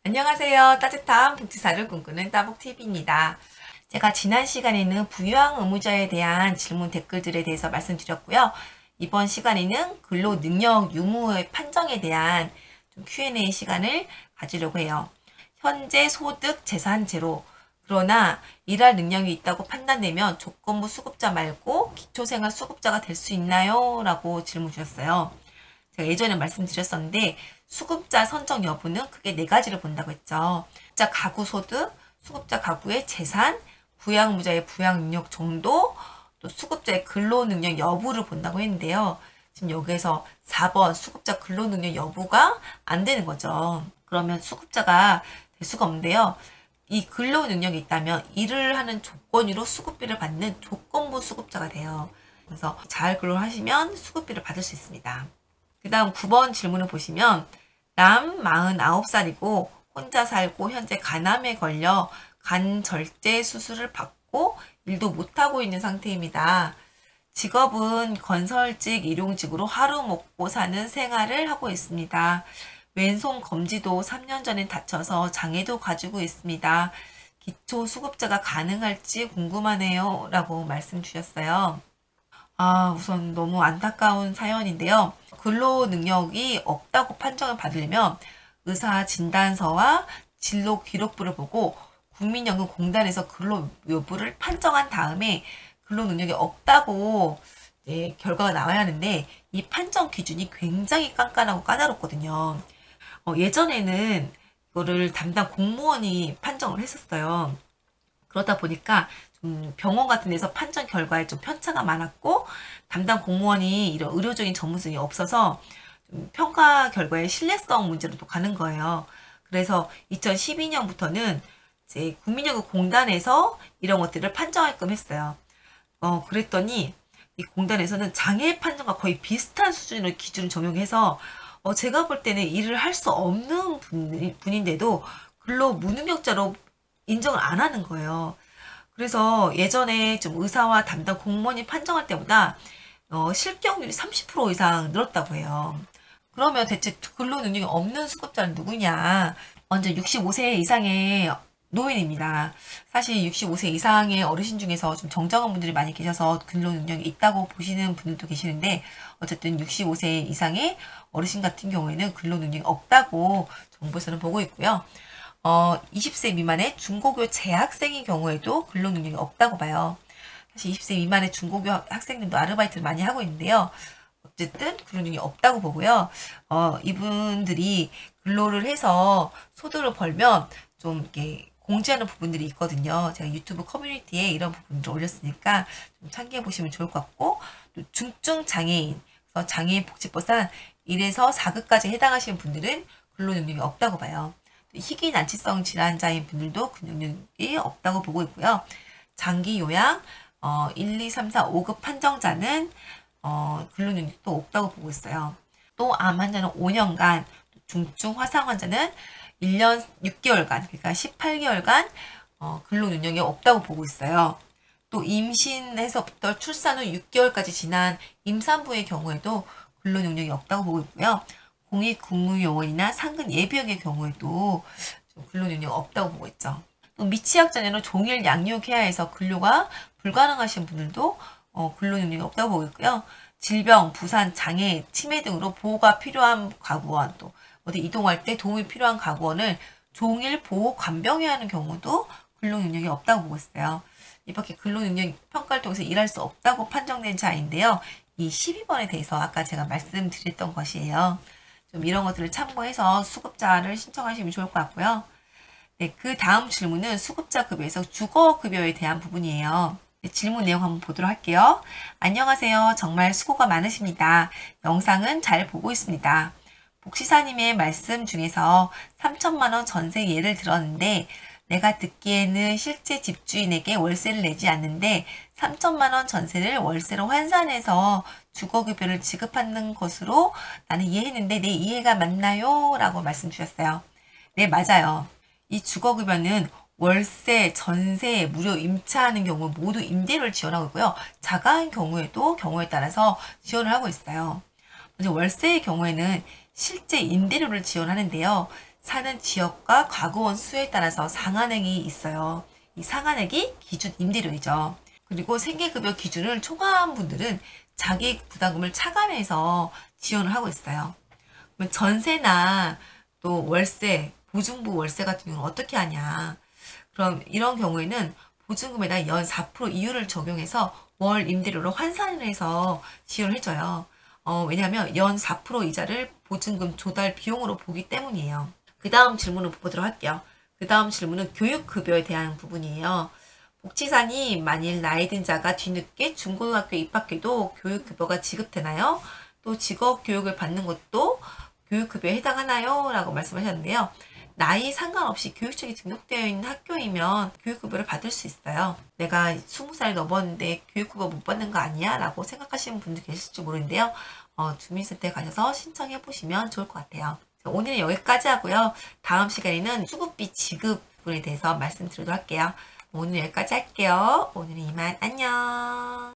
안녕하세요. 따뜻한 복지사를 꿈꾸는 따복TV입니다. 제가 지난 시간에는 부유한 의무자에 대한 질문 댓글들에 대해서 말씀드렸고요. 이번 시간에는 근로능력 유무의 판정에 대한 좀 Q&A 시간을 가지려고 해요. 현재 소득 재산 제로, 그러나 일할 능력이 있다고 판단되면 조건부 수급자 말고 기초생활 수급자가 될 수 있나요? 라고 질문 주셨어요. 제가 예전에 말씀드렸었는데 수급자 선정 여부는 크게 네 가지를 본다고 했죠. 수급자 가구 소득, 수급자 가구의 재산, 부양무자의 부양 능력 정도, 또 수급자의 근로 능력 여부를 본다고 했는데요. 지금 여기에서 4번 수급자 근로 능력 여부가 안 되는 거죠. 그러면 수급자가 될 수가 없는데요. 이 근로 능력이 있다면 일을 하는 조건으로 수급비를 받는 조건부 수급자가 돼요. 그래서 잘 근로를 하시면 수급비를 받을 수 있습니다. 그 다음 9번 질문을 보시면 남 49살이고 혼자 살고 현재 간암에 걸려 간 절제 수술을 받고 일도 못하고 있는 상태입니다. 직업은 건설직, 일용직으로 하루 먹고 사는 생활을 하고 있습니다. 왼손 검지도 3년 전에 다쳐서 장애도 가지고 있습니다. 기초 수급자가 가능할지 궁금하네요. 라고 말씀 주셨어요. 우선 너무 안타까운 사연인데요. 근로 능력이 없다고 판정을 받으려면 의사 진단서와 진로 기록부를 보고 국민연금공단에서 근로 여부를 판정한 다음에 근로 능력이 없다고 결과가 나와야 하는데 이 판정 기준이 굉장히 깐깐하고 까다롭거든요. 예전에는 이거를 담당 공무원이 판정을 했었어요. 그러다 보니까 좀 병원 같은 데서 판정 결과에 좀 편차가 많았고 담당 공무원이 이런 의료적인 전문성이 없어서 좀 평가 결과에 신뢰성 문제로 또 가는 거예요. 그래서 2012년부터는 이제 국민연금공단에서 이런 것들을 판정하게끔 했어요. 그랬더니 이 공단에서는 장애 판정과 거의 비슷한 수준의 기준을 적용해서 제가 볼 때는 일을 할 수 없는 분인데도 근로 무능력자로 인정을 안 하는 거예요. 그래서 예전에 좀 의사와 담당 공무원이 판정할 때보다 실격률이 30% 이상 늘었다고 해요. 그러면 대체 근로 능력이 없는 수급자는 누구냐? 먼저 65세 이상의 노인입니다. 사실 65세 이상의 어르신 중에서 좀 정정한 분들이 많이 계셔서 근로 능력이 있다고 보시는 분들도 계시는데 어쨌든 65세 이상의 어르신 같은 경우에는 근로 능력이 없다고 정부에서는 보고 있고요. 20세 미만의 중고교 재학생의 경우에도 근로 능력이 없다고 봐요. 사실 20세 미만의 중고교 학생들도 아르바이트를 많이 하고 있는데요. 어쨌든 근로 능력이 없다고 보고요. 이분들이 근로를 해서 소득을 벌면 좀 이렇게 공지하는 부분들이 있거든요. 제가 유튜브 커뮤니티에 이런 부분을 올렸으니까 좀 참고해 보시면 좋을 것 같고, 또 중증 장애인, 장애인 복지법상 1에서 4급까지 해당하시는 분들은 근로 능력이 없다고 봐요. 희귀 난치성 질환자인 분들도 근로 능력이 없다고 보고 있고요. 장기 요양 1, 2, 3, 4, 5급 판정자는 근로 능력도 없다고 보고 있어요. 또 암 환자는 5년간, 중증 화상 환자는 1년 6개월간, 그러니까 18개월간 근로 능력이 없다고 보고 있어요. 또 임신해서부터 출산 후 6개월까지 지난 임산부의 경우에도 근로 능력이 없다고 보고 있고요. 공익근무요원이나 상근 예비역의 경우에도 근로 능력이 없다고 보고 있죠. 또 미취학 자녀는 종일 양육해야 해서 근로가 불가능하신 분들도 근로 능력이 없다고 보고 있고요. 질병, 부산, 장애, 치매 등으로 보호가 필요한 가구원, 또 어디 이동할 때 도움이 필요한 가구원을 종일 보호 간병해야 하는 경우도 근로 능력이 없다고 보고 있어요. 이밖에 근로 능력 평가를 통해서 일할 수 없다고 판정된 자인데요. 이 12번에 대해서 아까 제가 말씀드렸던 것이에요. 좀 이런 것들을 참고해서 수급자를 신청하시면 좋을 것 같고요. 네, 그 다음 질문은 수급자 급여에서 주거급여에 대한 부분이에요. 네, 질문 내용 한번 보도록 할게요. 안녕하세요. 정말 수고가 많으십니다. 영상은 잘 보고 있습니다. 복지사님의 말씀 중에서 3천만 원 전세 예를 들었는데 내가 듣기에는 실제 집주인에게 월세를 내지 않는데 3천만 원 전세를 월세로 환산해서 주거급여를 지급하는 것으로 나는 이해했는데 내 이해가 맞나요? 라고 말씀 주셨어요. 네, 맞아요. 이 주거급여는 월세, 전세, 무료 임차하는 경우 모두 임대료를 지원하고 있고요. 자가인 경우에도 경우에 따라서 지원을 하고 있어요. 먼저 월세의 경우에는 실제 임대료를 지원하는데요. 사는 지역과 과거원 수에 따라서 상한액이 있어요. 이 상한액이 기준 임대료이죠. 그리고 생계급여 기준을 초과한 분들은 자기 부담금을 차감해서 지원을 하고 있어요. 그러면 전세나 또 월세, 보증부 월세 같은 경우는 어떻게 하냐. 그럼 이런 경우에는 보증금에다 연 4% 이율을 적용해서 월 임대료로 환산을 해서 지원을 해줘요. 왜냐하면 연 4% 이자를 보증금 조달 비용으로 보기 때문이에요. 그 다음 질문을 보도록 할게요. 그 다음 질문은 교육급여에 대한 부분이에요. 복지사님, 만일 나이 든 자가 뒤늦게 중고등학교에 입학해도 교육급여가 지급되나요? 또 직업교육을 받는 것도 교육급여에 해당하나요? 라고 말씀하셨는데요. 나이 상관없이 교육청에 등록되어 있는 학교이면 교육급여를 받을 수 있어요. 내가 20살 넘었는데 교육급여 못 받는 거 아니야? 라고 생각하시는 분도 계실지 모르는데요. 주민센터에 가셔서 신청해 보시면 좋을 것 같아요. 오늘은 여기까지 하고요. 다음 시간에는 수급비 지급분에 대해서 말씀드리도록 할게요. 오늘 여기까지 할게요. 오늘은 이만 안녕.